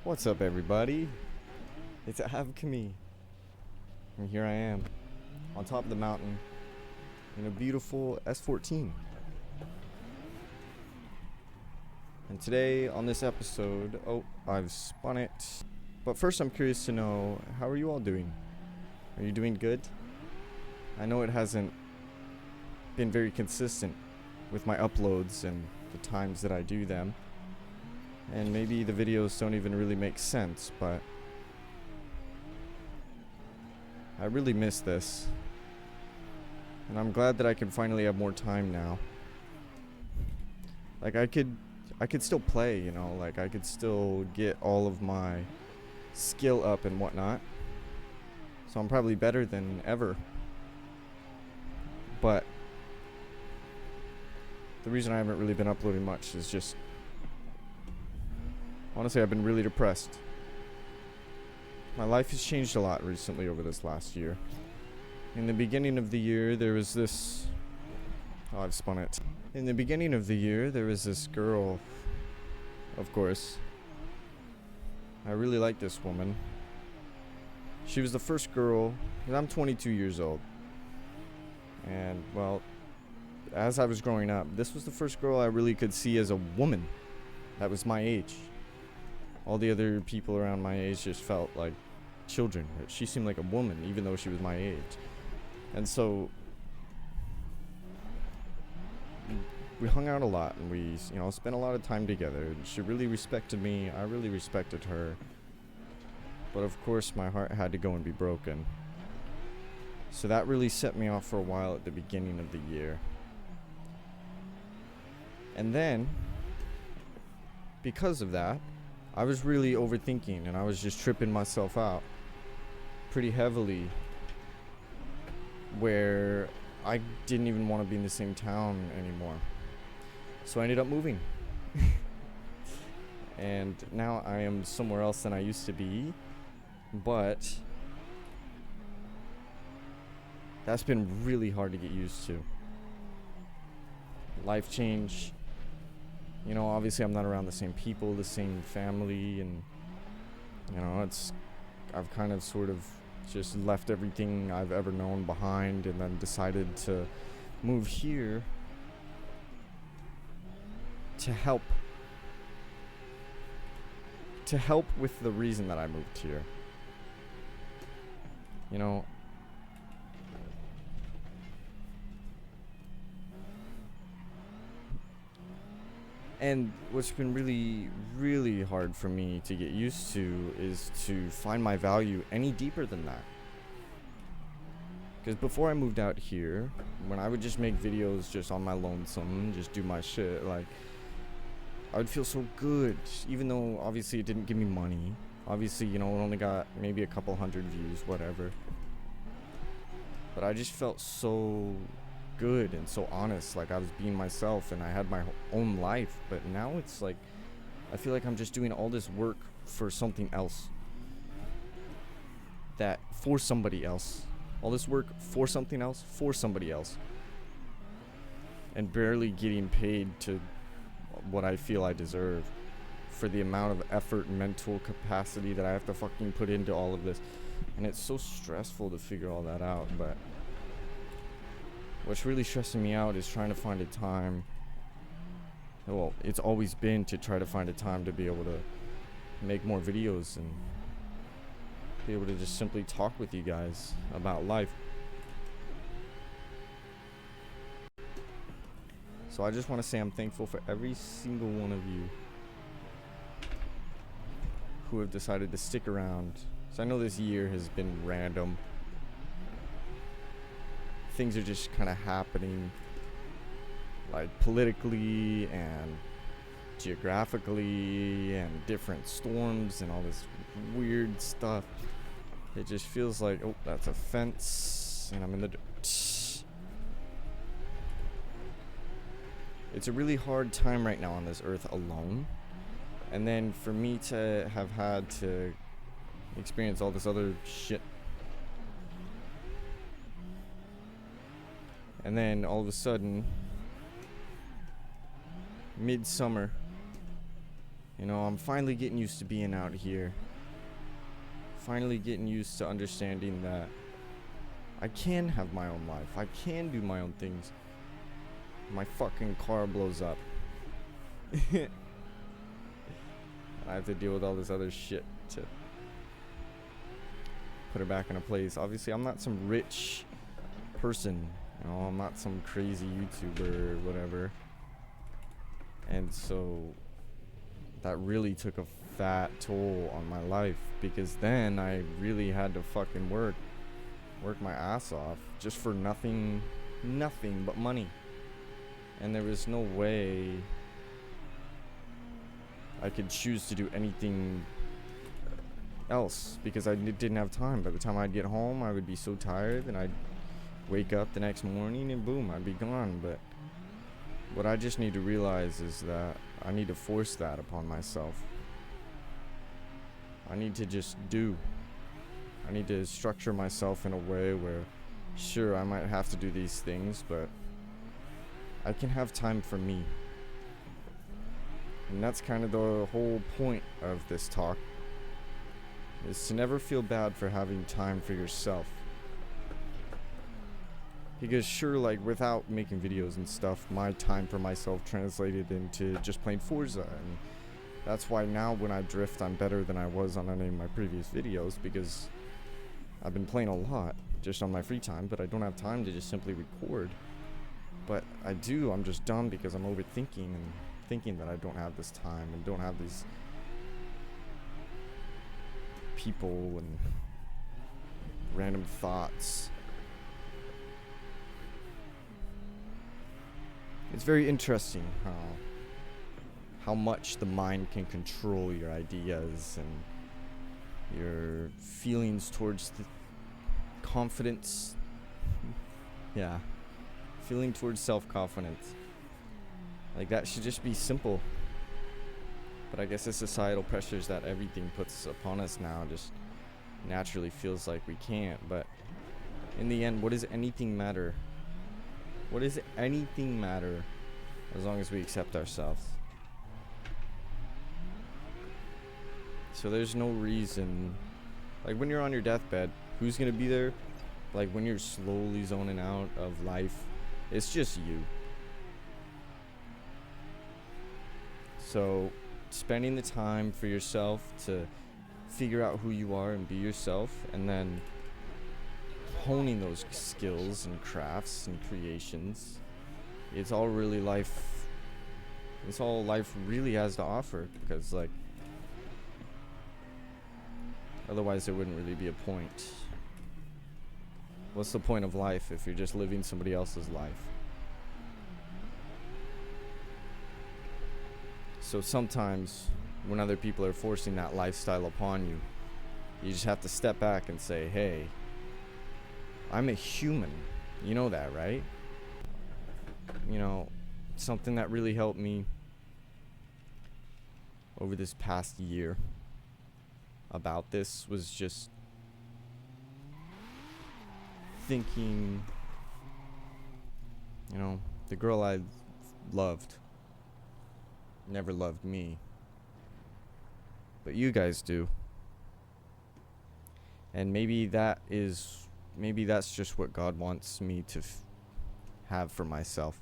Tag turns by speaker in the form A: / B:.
A: What's up, everybody? It's Avcami, and here I am on top of the mountain in a beautiful S14. And today on this episode, I've spun it. But first, I'm curious to know, how are you all doing? Are you doing good? I know it hasn't been very consistent with my uploads and the times that I do them. And maybe the videos don't even really make sense, but I really miss this. And I'm glad that I can finally have more time now. Like I could still play, you know, like I could still get all of my skill up and whatnot. So I'm probably better than ever. But the reason I haven't really been uploading much is just, honestly, I've been really depressed. My life has changed a lot recently over this last year. In the beginning of the year, there was this... Oh, I've spun it. In the beginning of the year, there was this girl, of course. I really liked this woman. She was the first girl, and I'm 22 years old. And, well, as I was growing up, this was the first girl I really could see as a woman that was my age. All the other people around my age just felt like children. She seemed like a woman, even though she was my age. And so we hung out a lot, and we, spent a lot of time together. She really respected me. I really respected her. But of course, my heart had to go and be broken. So that really set me off for a while at the beginning of the year. And then, because of that, I was really overthinking, and I was just tripping myself out pretty heavily, where I didn't even want to be in the same town anymore. So I ended up moving. And now I am somewhere else than I used to be, but that's been really hard to get used to. Life change. Obviously I'm not around the same people, the same family, and I've kind of sort of just left everything I've ever known behind, and then decided to move here to help with the reason that I moved here. And what's been really, really hard for me to get used to is to find my value any deeper than that. Because before I moved out here, when I would just make videos just on my lonesome, just do my shit, like, I would feel so good, even though obviously it didn't give me money. Obviously, it only got maybe a couple hundred views, whatever. But I just felt so good and so honest, like I was being myself and I had my own life. But now it's like I feel like I'm just doing all this work for something else, that for somebody else, all this work for something else, for somebody else, and barely getting paid to what I feel I deserve for the amount of effort and mental capacity that I have to fucking put into all of this. And it's so stressful to figure all that out. But what's really stressing me out is trying to find a time. Well, it's always been to try to find a time to be able to make more videos and be able to just simply talk with you guys about life. So I just want to say I'm thankful for every single one of you who have decided to stick around. So I know this year has been random. Things are just kind of happening, like politically and geographically, and different storms and all this weird stuff. It just feels like, oh, that's a fence and I'm in the dirt. It's a really hard time right now on this earth alone. And then for me to have had to experience all this other shit. And then all of a sudden, midsummer, You know, I'm finally getting used to being out here. Finally getting used to understanding that I can have my own life. I can do my own things. My fucking car blows up. I have to deal with all this other shit to put it back into place. Obviously, I'm not some rich person. You know, I'm not some crazy YouTuber or whatever. And so that really took a fat toll on my life, because then I really had to fucking work my ass off just for nothing but money. And there was no way I could choose to do anything else, because I didn't have time. By the time I'd get home, I would be so tired, and I'd wake up the next morning and boom, I'd be gone. But what I just need to realize is that I need to force that upon myself. I need to just do. I need to structure myself in a way where, sure, I might have to do these things, but I can have time for me. And that's kind of the whole point of this talk, is to never feel bad for having time for yourself. Because sure, like, without making videos and stuff, my time for myself translated into just playing Forza, and that's why now when I drift, I'm better than I was on any of my previous videos, because I've been playing a lot just on my free time, but I don't have time to just simply record. But I do, I'm just dumb because I'm overthinking and thinking that I don't have this time and don't have these people and random thoughts. It's very interesting how much the mind can control your ideas and your feelings towards the confidence. Yeah, feeling towards self-confidence. Like, that should just be simple. But I guess the societal pressures that everything puts upon us now just naturally feels like we can't. But in the end, what does anything matter? What does anything matter as long as we accept ourselves? So there's no reason, like, when you're on your deathbed, who's gonna be there? Like, when you're slowly zoning out of life, it's just you. So spending the time for yourself to figure out who you are and be yourself, and then honing those skills and crafts and creations, it's all really life. It's all life really has to offer, because, like, otherwise there wouldn't really be a point. What's the point of life if you're just living somebody else's life? So sometimes when other people are forcing that lifestyle upon you, you just have to step back and say, hey, I'm a human. You know that, right? You know, something that really helped me over this past year about this was just thinking, you know, the girl I loved never loved me, but you guys do. And maybe that's just what God wants me to have for myself.